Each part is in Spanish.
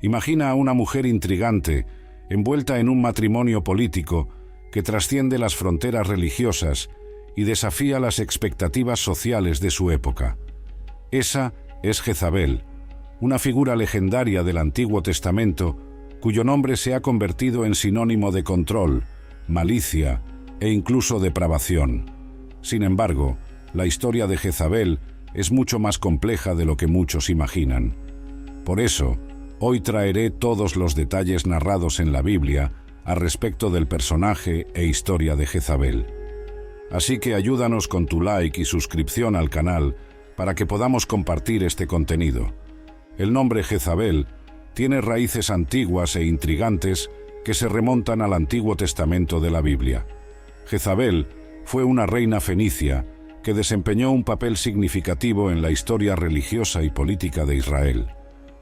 Imagina a una mujer intrigante, envuelta en un matrimonio político que trasciende las fronteras religiosas y desafía las expectativas sociales de su época. Esa es Jezabel, una figura legendaria del Antiguo Testamento cuyo nombre se ha convertido en sinónimo de control, malicia e incluso depravación. Sin embargo, la historia de Jezabel es mucho más compleja de lo que muchos imaginan. Por eso, hoy traeré todos los detalles narrados en la Biblia al respecto del personaje e historia de Jezabel. Así que ayúdanos con tu like y suscripción al canal para que podamos compartir este contenido. El nombre Jezabel tiene raíces antiguas e intrigantes que se remontan al Antiguo Testamento de la Biblia. Jezabel fue una reina fenicia que desempeñó un papel significativo en la historia religiosa y política de Israel.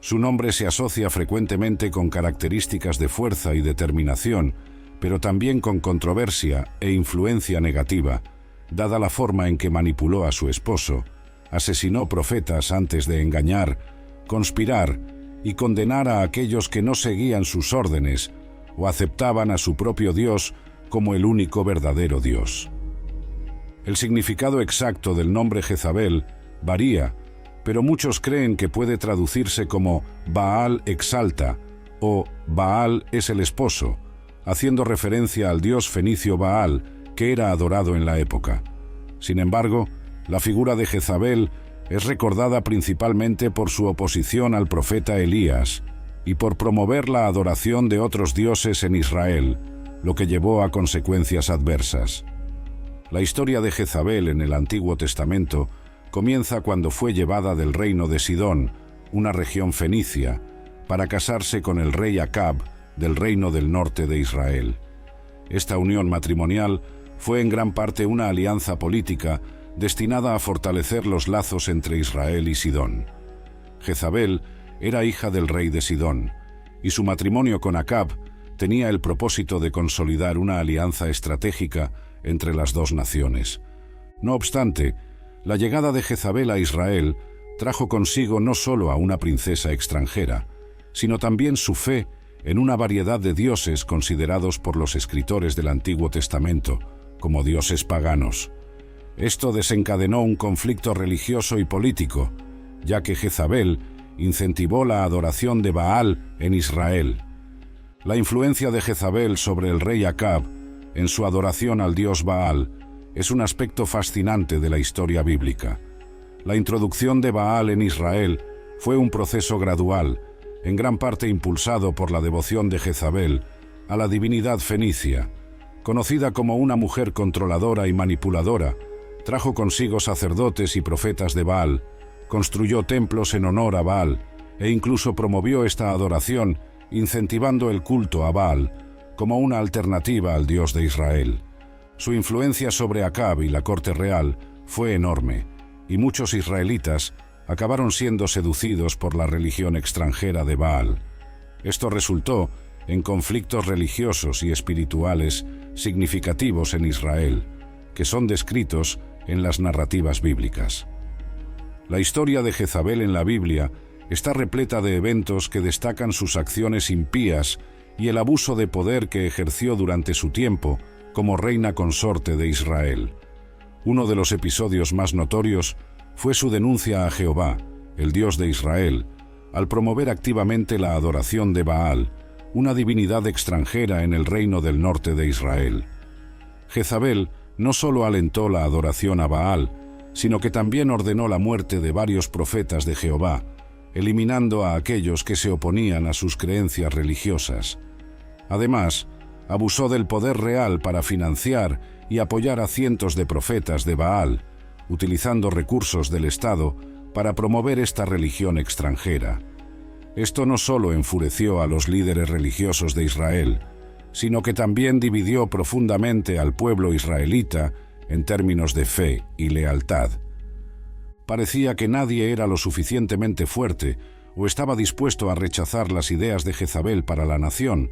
Su nombre se asocia frecuentemente con características de fuerza y determinación, pero también con controversia e influencia negativa, dada la forma en que manipuló a su esposo, asesinó profetas antes de engañar, conspirar y condenar a aquellos que no seguían sus órdenes o aceptaban a su propio Dios como el único verdadero Dios. El significado exacto del nombre Jezabel varía, pero muchos creen que puede traducirse como Baal exalta o Baal es el esposo, haciendo referencia al dios fenicio Baal, que era adorado en la época. Sin embargo, la figura de Jezabel es recordada principalmente por su oposición al profeta Elías y por promover la adoración de otros dioses en Israel, lo que llevó a consecuencias adversas. La historia de Jezabel en el Antiguo Testamento comienza cuando fue llevada del reino de Sidón, una región fenicia, para casarse con el rey Acab del reino del norte de Israel. Esta unión matrimonial fue en gran parte una alianza política destinada a fortalecer los lazos entre Israel y Sidón. Jezabel era hija del rey de Sidón, y su matrimonio con Acab tenía el propósito de consolidar una alianza estratégica entre las dos naciones. No obstante, la llegada de Jezabel a Israel trajo consigo no solo a una princesa extranjera, sino también su fe en una variedad de dioses considerados por los escritores del Antiguo Testamento como dioses paganos. Esto desencadenó un conflicto religioso y político, ya que Jezabel incentivó la adoración de Baal en Israel. La influencia de Jezabel sobre el rey Acab en su adoración al dios Baal es un aspecto fascinante de la historia bíblica. La introducción de Baal en Israel fue un proceso gradual, en gran parte impulsado por la devoción de Jezabel a la divinidad fenicia. Conocida como una mujer controladora y manipuladora, trajo consigo sacerdotes y profetas de Baal, construyó templos en honor a Baal e incluso promovió esta adoración, incentivando el culto a Baal como una alternativa al Dios de Israel. Su influencia sobre Acab y la corte real fue enorme, y muchos israelitas acabaron siendo seducidos por la religión extranjera de Baal. Esto resultó en conflictos religiosos y espirituales significativos en Israel, que son descritos en las narrativas bíblicas. La historia de Jezabel en la Biblia está repleta de eventos que destacan sus acciones impías y el abuso de poder que ejerció durante su tiempo como reina consorte de Israel. Uno de los episodios más notorios fue su denuncia a Jehová, el Dios de Israel, al promover activamente la adoración de Baal, una divinidad extranjera en el reino del norte de Israel. Jezabel no solo alentó la adoración a Baal, sino que también ordenó la muerte de varios profetas de Jehová, eliminando a aquellos que se oponían a sus creencias religiosas. Además, abusó del poder real para financiar y apoyar a cientos de profetas de Baal, utilizando recursos del Estado para promover esta religión extranjera. Esto no solo enfureció a los líderes religiosos de Israel, sino que también dividió profundamente al pueblo israelita en términos de fe y lealtad. Parecía que nadie era lo suficientemente fuerte o estaba dispuesto a rechazar las ideas de Jezabel para la nación,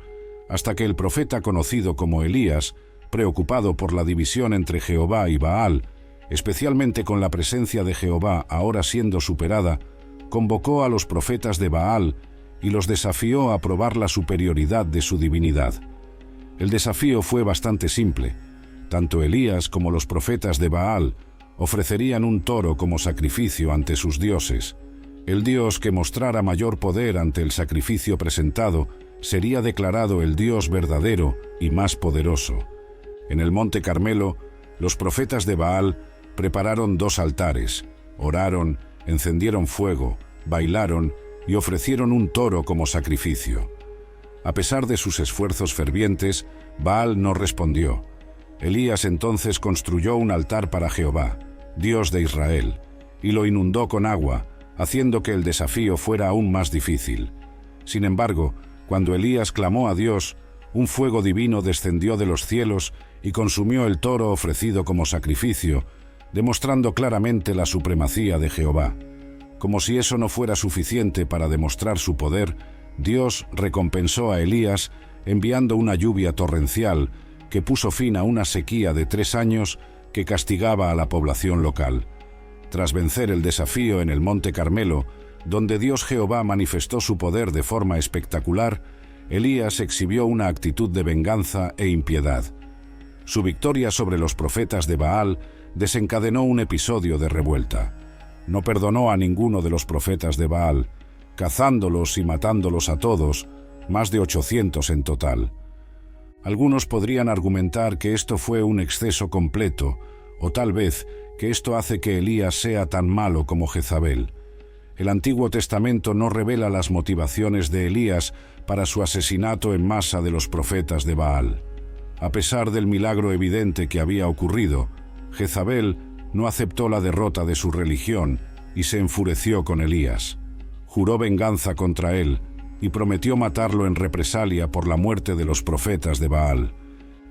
hasta que el profeta conocido como Elías, preocupado por la división entre Jehová y Baal, especialmente con la presencia de Jehová ahora siendo superada, convocó a los profetas de Baal y los desafió a probar la superioridad de su divinidad. El desafío fue bastante simple. Tanto Elías como los profetas de Baal ofrecerían un toro como sacrificio ante sus dioses. El dios que mostrara mayor poder ante el sacrificio presentado sería declarado el Dios verdadero y más poderoso. En el monte Carmelo, los profetas de Baal prepararon 2 altares, oraron, encendieron fuego, bailaron y ofrecieron un toro como sacrificio. A pesar de sus esfuerzos fervientes, Baal no respondió. Elías entonces construyó un altar para Jehová, Dios de Israel, y lo inundó con agua, haciendo que el desafío fuera aún más difícil. Sin embargo, cuando Elías clamó a Dios, un fuego divino descendió de los cielos y consumió el toro ofrecido como sacrificio, demostrando claramente la supremacía de Jehová. Como si eso no fuera suficiente para demostrar su poder, Dios recompensó a Elías enviando una lluvia torrencial que puso fin a una sequía de 3 años que castigaba a la población local. Tras vencer el desafío en el monte Carmelo, donde Dios Jehová manifestó su poder de forma espectacular, Elías exhibió una actitud de venganza e impiedad. Su victoria sobre los profetas de Baal desencadenó un episodio de revuelta. No perdonó a ninguno de los profetas de Baal, cazándolos y matándolos a todos, más de 800 en total. Algunos podrían argumentar que esto fue un exceso completo, o tal vez que esto hace que Elías sea tan malo como Jezabel. El Antiguo Testamento no revela las motivaciones de Elías para su asesinato en masa de los profetas de Baal. A pesar del milagro evidente que había ocurrido, Jezabel no aceptó la derrota de su religión y se enfureció con Elías. Juró venganza contra él y prometió matarlo en represalia por la muerte de los profetas de Baal.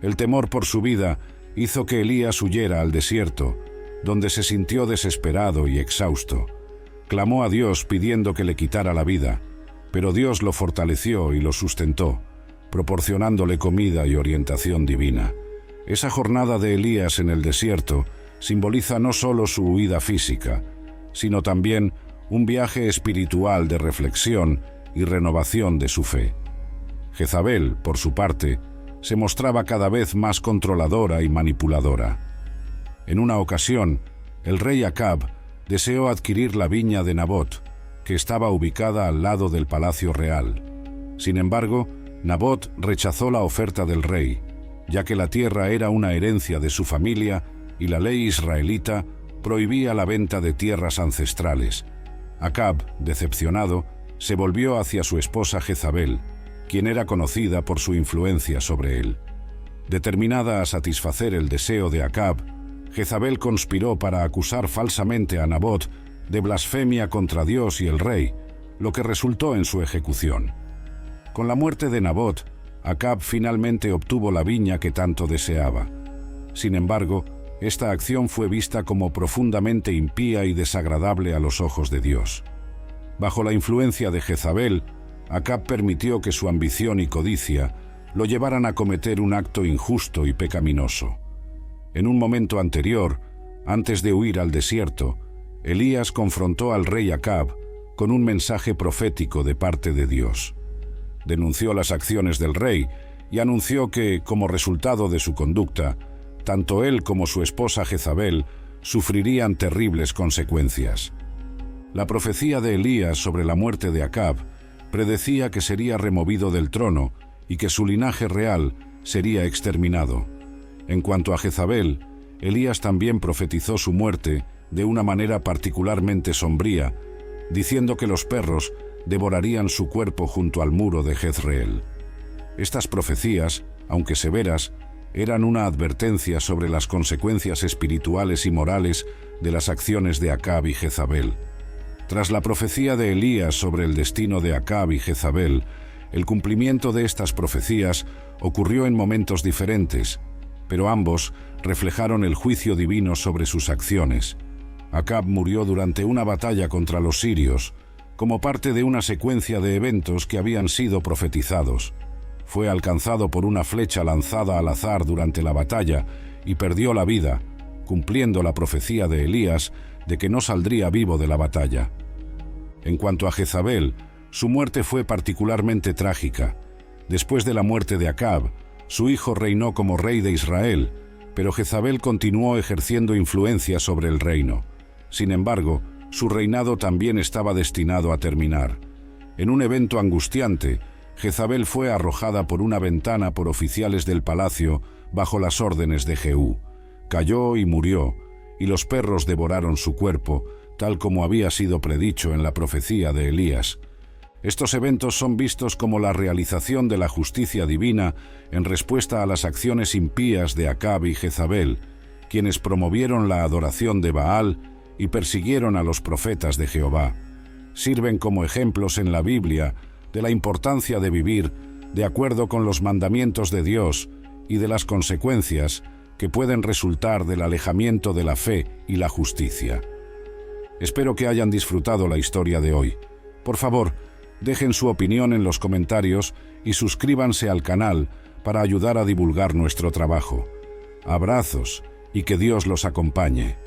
El temor por su vida hizo que Elías huyera al desierto, donde se sintió desesperado y exhausto. Clamó a Dios pidiendo que le quitara la vida, pero Dios lo fortaleció y lo sustentó, proporcionándole comida y orientación divina. Esa jornada de Elías en el desierto simboliza no solo su huida física, sino también un viaje espiritual de reflexión y renovación de su fe. Jezabel, por su parte, se mostraba cada vez más controladora y manipuladora. En una ocasión, el rey Acab deseó adquirir la viña de Nabot, que estaba ubicada al lado del palacio real. Sin embargo, Nabot rechazó la oferta del rey, ya que la tierra era una herencia de su familia y la ley israelita prohibía la venta de tierras ancestrales. Acab, decepcionado, se volvió hacia su esposa Jezabel, quien era conocida por su influencia sobre él. Determinada a satisfacer el deseo de Acab, Jezabel conspiró para acusar falsamente a Nabot de blasfemia contra Dios y el rey, lo que resultó en su ejecución. Con la muerte de Nabot, Acab finalmente obtuvo la viña que tanto deseaba. Sin embargo, esta acción fue vista como profundamente impía y desagradable a los ojos de Dios. Bajo la influencia de Jezabel, Acab permitió que su ambición y codicia lo llevaran a cometer un acto injusto y pecaminoso. En un momento anterior, antes de huir al desierto, Elías confrontó al rey Acab con un mensaje profético de parte de Dios. Denunció las acciones del rey y anunció que, como resultado de su conducta, tanto él como su esposa Jezabel sufrirían terribles consecuencias. La profecía de Elías sobre la muerte de Acab predecía que sería removido del trono y que su linaje real sería exterminado. En cuanto a Jezabel, Elías también profetizó su muerte de una manera particularmente sombría, diciendo que los perros devorarían su cuerpo junto al muro de Jezreel. Estas profecías, aunque severas, eran una advertencia sobre las consecuencias espirituales y morales de las acciones de Acab y Jezabel. Tras la profecía de Elías sobre el destino de Acab y Jezabel, el cumplimiento de estas profecías ocurrió en momentos diferentes, pero ambos reflejaron el juicio divino sobre sus acciones. Acab murió durante una batalla contra los sirios, como parte de una secuencia de eventos que habían sido profetizados. Fue alcanzado por una flecha lanzada al azar durante la batalla y perdió la vida, cumpliendo la profecía de Elías de que no saldría vivo de la batalla. En cuanto a Jezabel, Su muerte fue particularmente trágica. Después de la muerte de Acab, su hijo reinó como rey de Israel, pero Jezabel continuó ejerciendo influencia sobre el reino. Sin embargo, su reinado también estaba destinado a terminar. En un evento angustiante, Jezabel fue arrojada por una ventana por oficiales del palacio bajo las órdenes de Jehú. Cayó y murió, y los perros devoraron su cuerpo, tal como había sido predicho en la profecía de Elías. Estos eventos son vistos como la realización de la justicia divina en respuesta a las acciones impías de Acab y Jezabel, quienes promovieron la adoración de Baal y persiguieron a los profetas de Jehová. Sirven como ejemplos en la Biblia de la importancia de vivir de acuerdo con los mandamientos de Dios y de las consecuencias que pueden resultar del alejamiento de la fe y la justicia. Espero que hayan disfrutado la historia de hoy. Por favor, dejen su opinión en los comentarios y suscríbanse al canal para ayudar a divulgar nuestro trabajo. Abrazos y que Dios los acompañe.